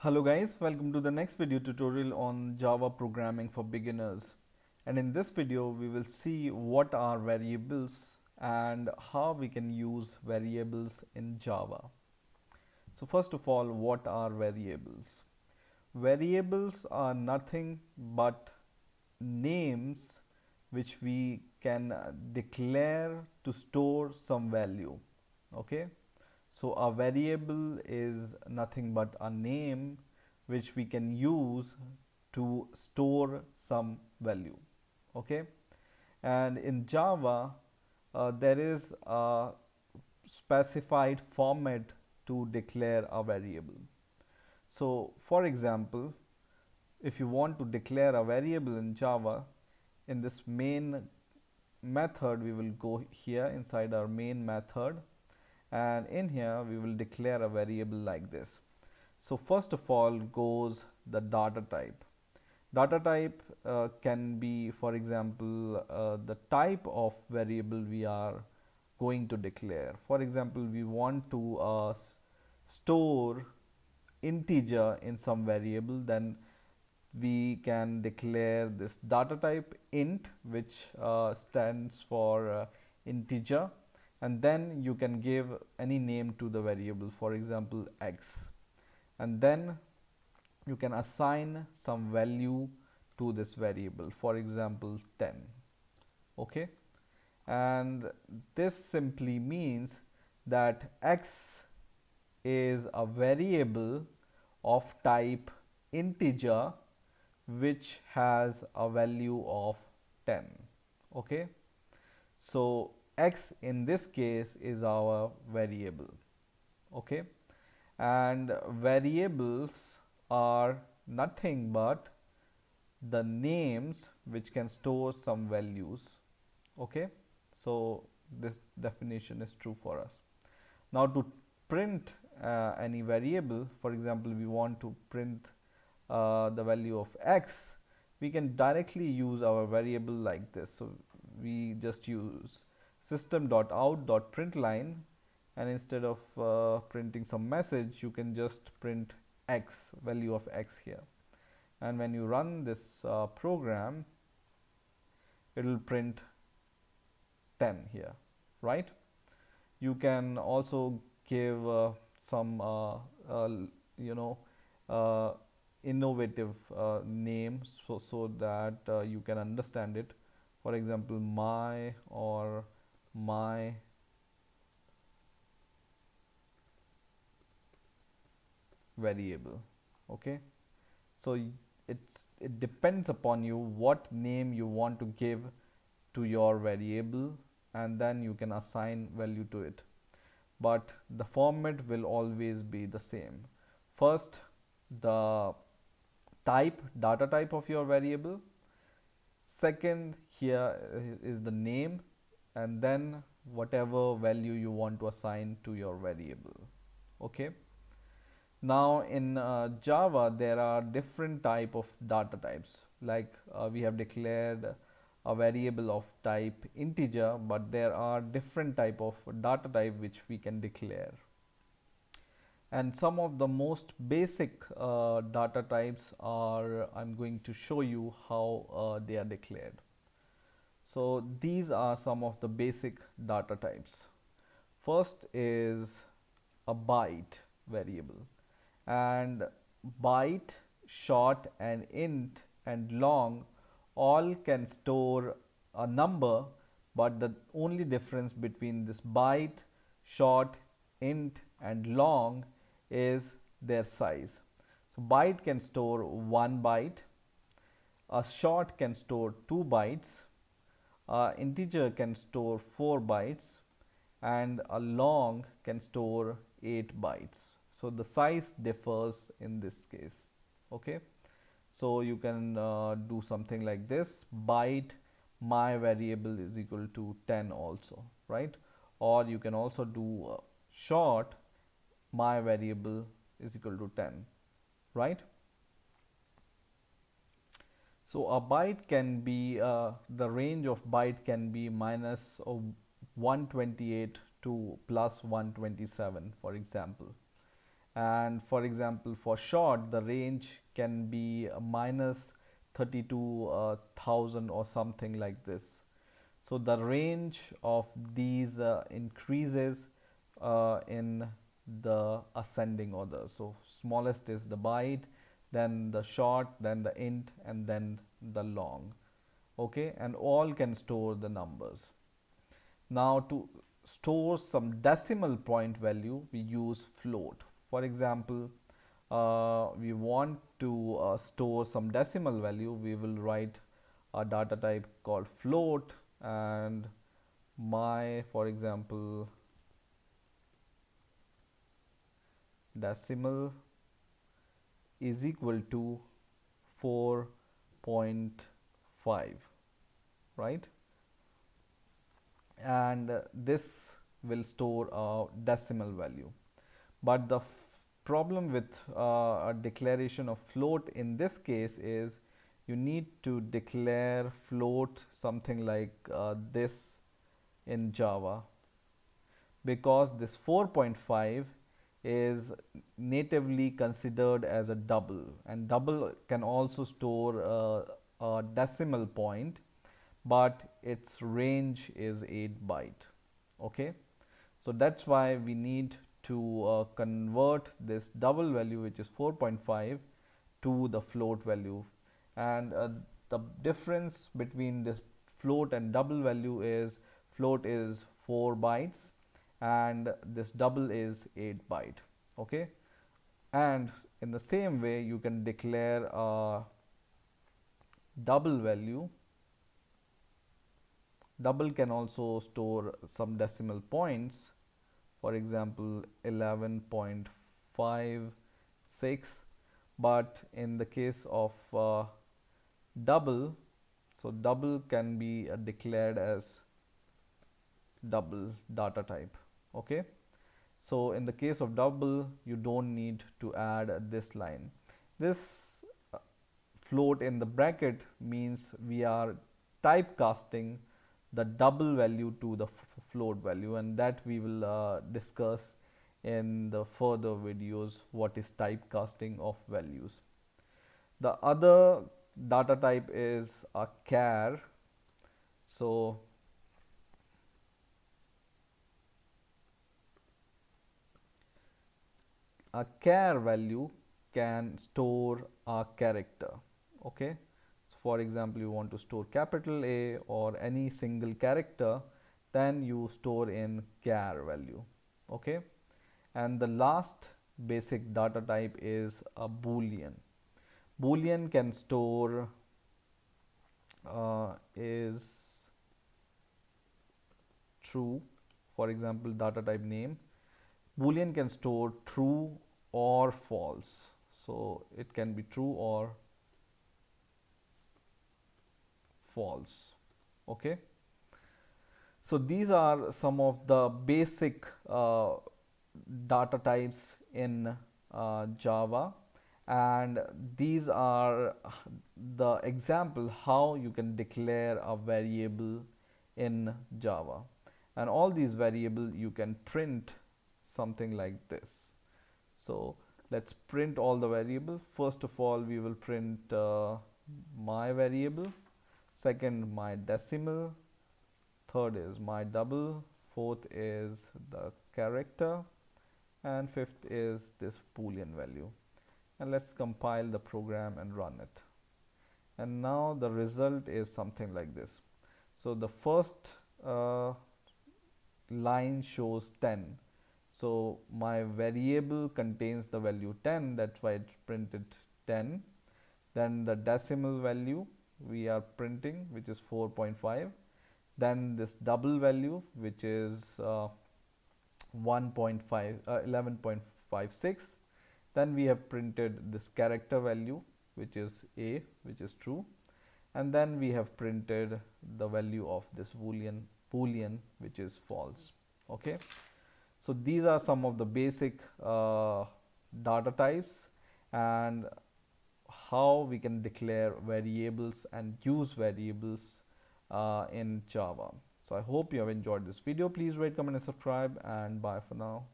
Hello guys, welcome to the next video tutorial on Java programming for beginners. And in this video we will see what are variables and how we can use variables in Java. So first of all, what are variables? Variables are nothing but names which we can declare to store some value. Okay, so a variable is nothing but a name which we can use to store some value. Okay, and in Java there is a specified format to declare a variable. So for example, if you want to declare a variable in Java, in this main method we will go here inside our main method, and in here we will declare a variable like this. So first of all goes the data type. Data type can be, for example, the type of variable we are going to declare. For example, we want to store integer in some variable, then we can declare this data type int, which stands for integer, and then you can give any name to the variable, for example x, and then you can assign some value to this variable, for example 10. Okay, and this simply means that x is a variable of type integer which has a value of 10. Okay, so x in this case is our variable. Okay, and variables are nothing but the names which can store some values. Okay, so this definition is true for us. Now to print any variable, for example we want to print the value of x, we can directly use our variable like this. So we just use system.out.println, and instead of printing some message, you can just print x, value of x here, and when you run this program, it will print 10 here, right? You can also give some you know uh, innovative names, so that you can understand it. For example, my or my variable. Okay, so it depends upon you what name you want to give to your variable, and then you can assign value to it, but the format will always be the same. First, the type, data type of your variable. Second, here is the name, and then whatever value you want to assign to your variable. Okay, now in Java there are different type of data types, like we have declared a variable of type integer, but there are different type of data type which we can declare, and some of the most basic data types are, I'm going to show you how they are declared. So these are some of the basic data types. First is a byte variable, and byte, short, and int, and long all can store a number, but the only difference between this byte, short, int, and long is their size. So byte can store 1 byte, a short can store 2 bytes, a integer can store 4 bytes, and a long can store 8 bytes. So the size differs in this case. Okay, so you can do something like this: byte my variable is equal to 10 also, right? Or you can also do short my variable is equal to 10, right? So a byte can be the range of byte can be minus 128 to plus 127, for example. and for example for short the range can be minus 32,000 or something like this. So the range of these increases in the ascending order. So smallest is the byte, then the short, then the int, and then the long. Okay, and all can store the numbers. Now to store some decimal point value, we use float. For example, we want to store some decimal value, we will write a data type called float, and my, for example, decimal is equal to 4.5, right? And this will store a decimal value. But the problem with a declaration of float in this case is you need to declare float something like this in Java, because this 4.5 is natively considered as a double, and double can also store a decimal point, but its range is 8 byte. Okay, so that's why we need to convert this double value, which is 4.5, to the float value. And the difference between this float and double value is float is 4 bytes and this double is 8 byte. Okay, and in the same way you can declare a double value. Double can also store some decimal points, for example 11.56, but in the case of double, so double can be declared as double data type. Okay, so in the case of double you don't need to add this line. This float in the bracket means we are typecasting the double value to the float value, and that we will discuss in the further videos, what is typecasting of values. The other data type is a char. So a char value can store a character. Okay, so for example you want to store capital A or any single character, then you store in char value. Okay, and the last basic data type is a boolean. Boolean can store is true. For example, data type name, boolean can store true or false, so it can be true or false. Okay, so these are some of the basic data types in Java, and these are the example how you can declare a variable in Java. And all these variable you can print something like this. So let's print all the variables. First of all, we will print my variable, second my decimal, third is my double, fourth is the character, and fifth is this boolean value. And let's compile the program and run it. And now the result is something like this. So the first line shows 10. So my variable contains the value 10, that's why it's printed 10. Then the decimal value we are printing, which is 4.5. Then this double value, which is 11.56. Then we have printed this character value, which is A, which is true. And then we have printed the value of this boolean, which is false. Okay, so these are some of the basic data types and how we can declare variables and use variables in Java. So I hope you have enjoyed this video. Please rate, comment and subscribe, and bye for now.